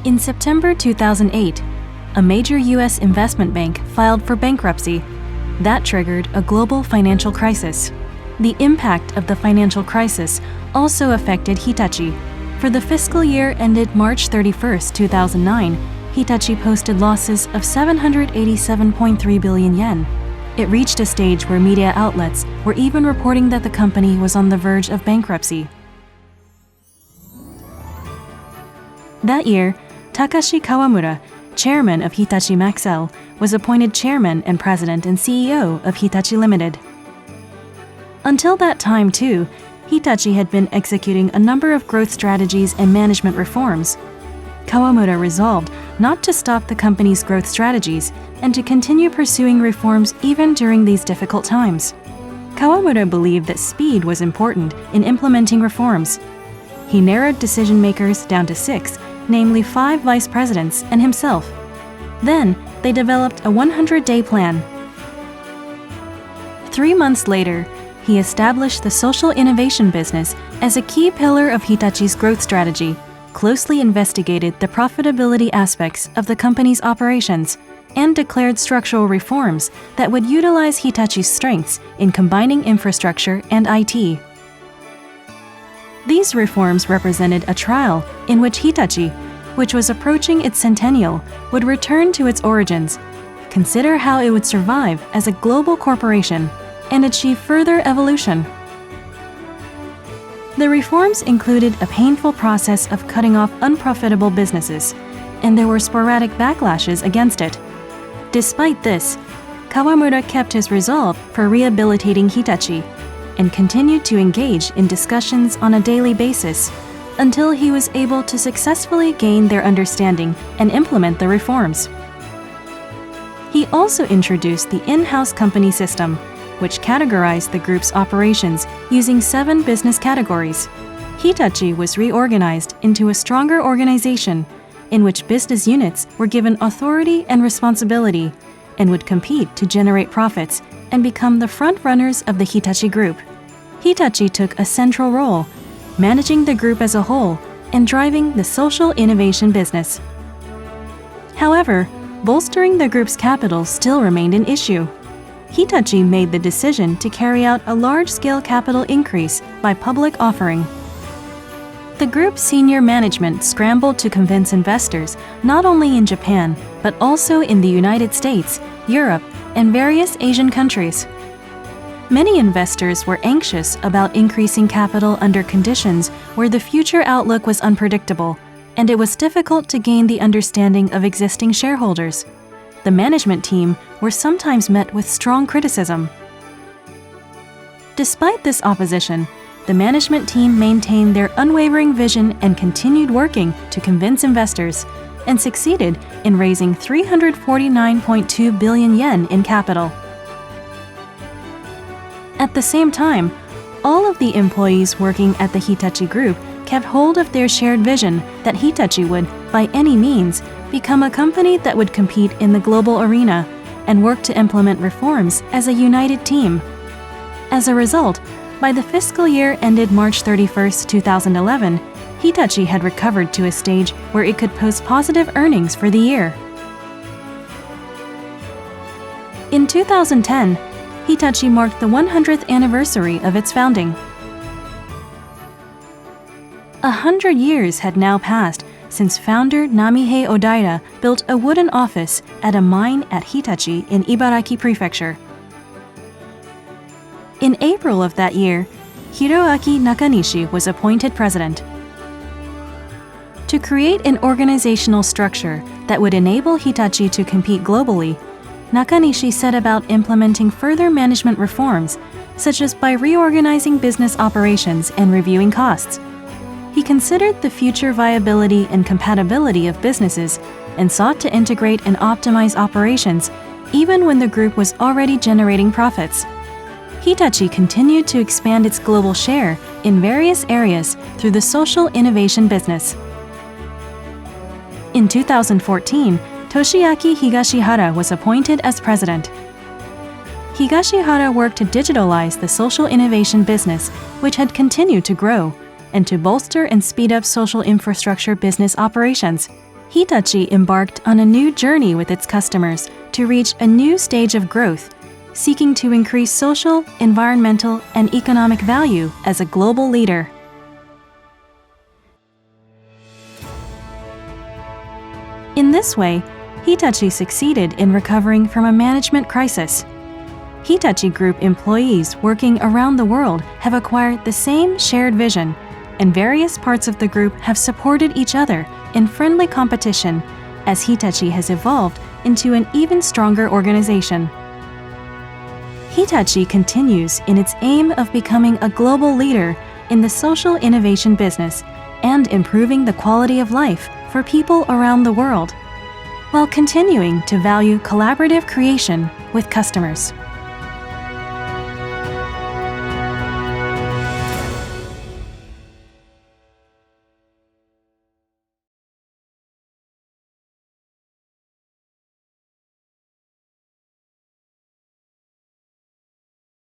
In September 2008, a major U.S. investment bank filed for bankruptcy. That triggered a global financial crisis. The impact of the financial crisis also affected Hitachi. For the fiscal year ended March 31, 2009, Hitachi posted losses of 787.3 billion yen. It reached a stage where media outlets were even reporting that the company was on the verge of bankruptcy. That year, Takashi Kawamura, chairman of Hitachi Maxell, was appointed chairman and president and CEO of Hitachi Limited. Until that time, too, Hitachi had been executing a number of growth strategies and management reforms. Kawamura resolved not to stop the company's growth strategies and to continue pursuing reforms even during these difficult times. Kawamura believed that speed was important in implementing reforms. He narrowed decision-makers down to 6, namely 5 vice presidents and himself. Then, they developed a 100-day plan. 3 months later, he established the social innovation business as a key pillar of Hitachi's growth strategy, closely investigated the profitability aspects of the company's operations, and declared structural reforms that would utilize Hitachi's strengths in combining infrastructure and IT. These reforms represented a trial in which Hitachi, which was approaching its centennial, would return to its origins, consider how it would survive as a global corporation, and achieve further evolution. The reforms included a painful process of cutting off unprofitable businesses, and there were sporadic backlashes against it. Despite this, Kawamura kept his resolve for rehabilitating Hitachi and continued to engage in discussions on a daily basis until he was able to successfully gain their understanding and implement the reforms. He also introduced the in-house company system, which categorized the group's operations using 7 business categories. Hitachi was reorganized into a stronger organization in which business units were given authority and responsibility and would compete to generate profits and become the front-runners of the Hitachi Group. Hitachi took a central role, managing the group as a whole and driving the social innovation business. However, bolstering the group's capital still remained an issue. Hitachi made the decision to carry out a large-scale capital increase by public offering. The group's senior management scrambled to convince investors not only in Japan, but also in the United States, Europe, and various Asian countries. Many investors were anxious about increasing capital under conditions where the future outlook was unpredictable, and it was difficult to gain the understanding of existing shareholders. The management team were sometimes met with strong criticism. Despite this opposition, the management team maintained their unwavering vision and continued working to convince investors, and succeeded in raising 349.2 billion yen in capital. At the same time, all of the employees working at the Hitachi Group kept hold of their shared vision that Hitachi would, by any means, become a company that would compete in the global arena and work to implement reforms as a united team. As a result, by the fiscal year ended March 31, 2011, Hitachi had recovered to a stage where it could post positive earnings for the year. In 2010, Hitachi marked the 100th anniversary of its founding. 100 years had now passed since founder Namihei Odaira built a wooden office at a mine at Hitachi in Ibaraki Prefecture. In April of that year, Hiroaki Nakanishi was appointed president. To create an organizational structure that would enable Hitachi to compete globally, Nakanishi set about implementing further management reforms, such as by reorganizing business operations and reviewing costs. He considered the future viability and compatibility of businesses and sought to integrate and optimize operations even when the group was already generating profits. Hitachi continued to expand its global share in various areas through the social innovation business. In 2014, Toshiaki Higashihara was appointed as president. Higashihara worked to digitalize the social innovation business, which had continued to grow, and to bolster and speed up social infrastructure business operations. Hitachi embarked on a new journey with its customers to reach a new stage of growth, seeking to increase social, environmental, and economic value as a global leader. In this way, Hitachi succeeded in recovering from a management crisis. Hitachi Group employees working around the world have acquired the same shared vision, and various parts of the group have supported each other in friendly competition as Hitachi has evolved into an even stronger organization. Hitachi continues in its aim of becoming a global leader in the social innovation business and improving the quality of life for people around the world, while continuing to value collaborative creation with customers.